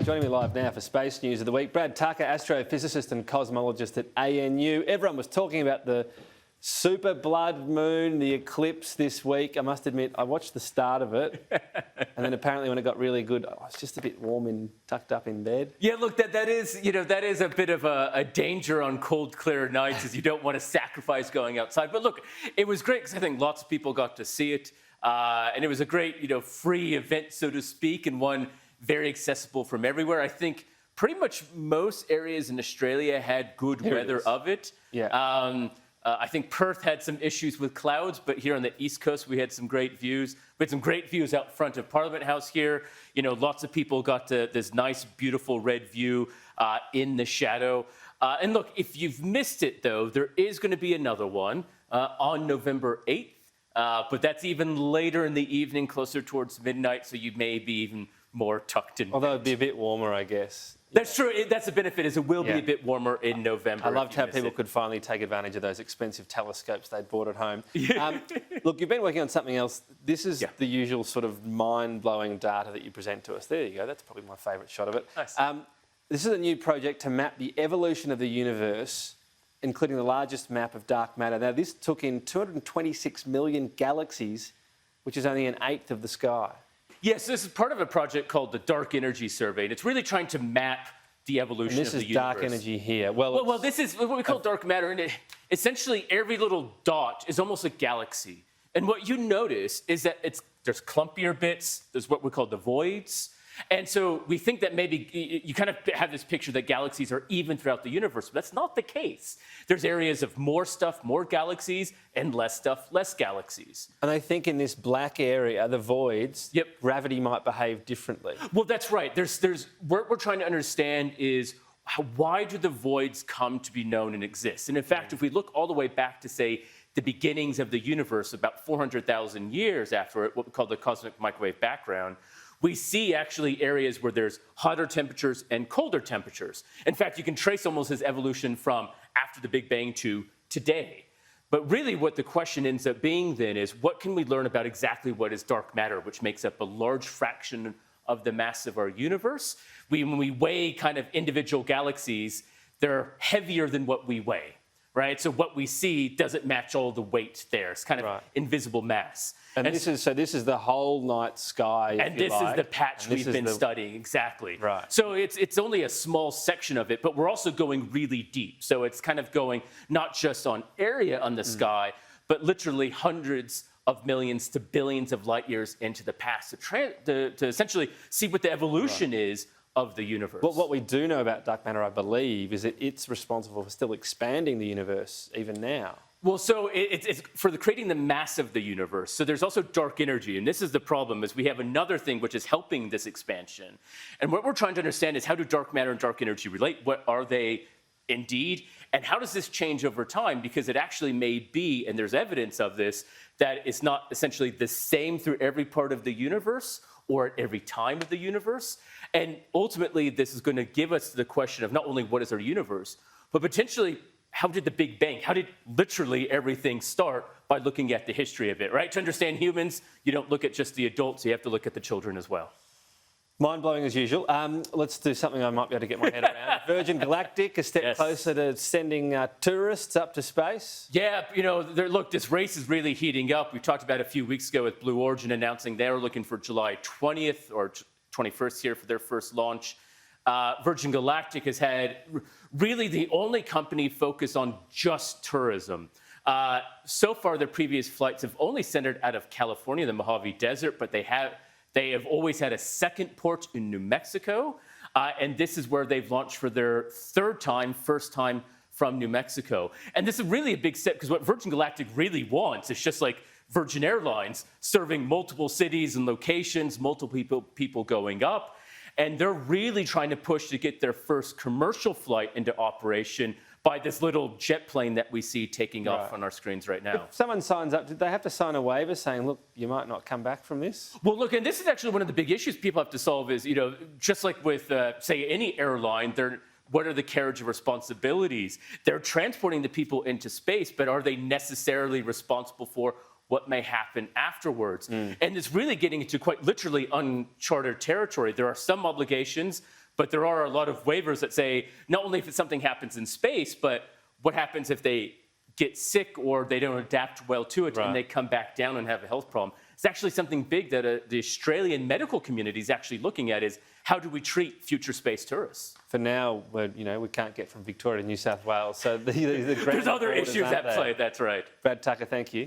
Joining me live now for Space News of the Week, Brad Tucker, astrophysicist and cosmologist at ANU. Everyone was talking about the super blood moon, the eclipse this week. I must admit, I watched the start of it, and then apparently when it got really good, I was just a bit warm and tucked up in bed. Yeah, look, that is a bit of a danger on cold, clear nights, as you don't want to sacrifice going outside. But look, it was great because I think lots of people got to see it, and it was a great, free event, so to speak, and one very accessible from everywhere. I think pretty much most areas in Australia had good weather of it. Yeah. I think Perth had some issues with clouds, but here on the East Coast, we had some great views. We had some great views out front of Parliament House here. Lots of people got this nice, beautiful red view in the shadow. And look, if you've missed it, though, there is going to be another one on November 8th. But that's even later in the evening, closer towards midnight, so you may be even more tucked in. Although it'd be a bit warmer, I guess. That's true. That's the benefit, is it will be a bit warmer in November. I loved how people could finally take advantage of those expensive telescopes they'd bought at home. Look, you've been working on something else. This is the usual sort of mind-blowing data that you present to us. There you go. That's probably my favourite shot of it. Nice. This is a new project to map the evolution of the universe, including the largest map of dark matter. Now, this took in 226 million galaxies, which is only an eighth of the sky. Yes, this is part of a project called the Dark Energy Survey, and it's really trying to map the evolution of the universe. And this is dark energy here. Well, this is what we call dark matter, and essentially every little dot is almost a galaxy. And what you notice is that there's clumpier bits, there's what we call the voids. And so we think that maybe you kind of have this picture that galaxies are even throughout the universe, but that's not the case. There's areas of more stuff, more galaxies, and less stuff, less galaxies. And I think in this black area, the voids, gravity might behave differently. Well, that's right. What we're trying to understand is why do the voids come to be known and exist? And in fact, if we look all the way back to, say, the beginnings of the universe, about 400,000 years after it, what we call the cosmic microwave background, we see actually areas where there's hotter temperatures and colder temperatures. In fact, you can trace almost this evolution from after the Big Bang to today. But really what the question ends up being then is, what can we learn about exactly what is dark matter, which makes up a large fraction of the mass of our universe? When we weigh kind of individual galaxies, they're heavier than what we weigh, right? So what we see doesn't match all the weight there. It's kind of invisible mass. And this is the whole night sky, and this is the patch we've been studying, exactly. Right. So it's only a small section of it, but we're also going really deep. So it's kind of going not just on area on the sky, but literally hundreds of millions to billions of light years into the past to essentially see what the evolution is of the universe. Well, what we do know about dark matter, I believe, is that it's responsible for still expanding the universe even now. Well, so it's for creating the mass of the universe. So there's also dark energy, and this is the problem, is we have another thing which is helping this expansion. And what we're trying to understand is, how do dark matter and dark energy relate? What are they indeed? And how does this change over time? Because it actually may be, and there's evidence of this, that it's not essentially the same through every part of the universe or at every time of the universe. And ultimately, this is going to give us the question of not only what is our universe, but potentially, how did the Big Bang, how did literally everything start, by looking at the history of it, right? To understand humans, you don't look at just the adults, you have to look at the children as well. Mind-blowing as usual. Let's do something I might be able to get my head around. Virgin Galactic, a step closer to sending tourists up to space. Yeah, look, this race is really heating up. We talked about a few weeks ago with Blue Origin announcing they were looking for July 20th or 21st here for their first launch. Virgin Galactic has had really the only company focused on just tourism. So far, their previous flights have only centered out of California, the Mojave Desert, but they have always had a second port in New Mexico, and this is where they've launched for their first time from New Mexico. And this is really a big step, because what Virgin Galactic really wants is just like Virgin Airlines, serving multiple cities and locations, multiple people going up. And they're really trying to push to get their first commercial flight into operation by this little jet plane that we see taking off on our screens right now. If someone signs up, did they have to sign a waiver saying, look, you might not come back from this? Well, look, and this is actually one of the big issues people have to solve is, just like with, say, any airline, what are the carriage of responsibilities? They're transporting the people into space, but are they necessarily responsible for what may happen afterwards? And it's really getting into quite literally uncharted territory. There are some obligations, But there are a lot of waivers that say not only if something happens in space, but what happens if they get sick or they don't adapt well to it and they come back down and have a health problem. It's actually something big that the Australian medical community is actually looking at is how do we treat future space tourists? For now, we can't get from Victoria to New South Wales, so There's other issues at play, that's right. Brad Tucker, thank you.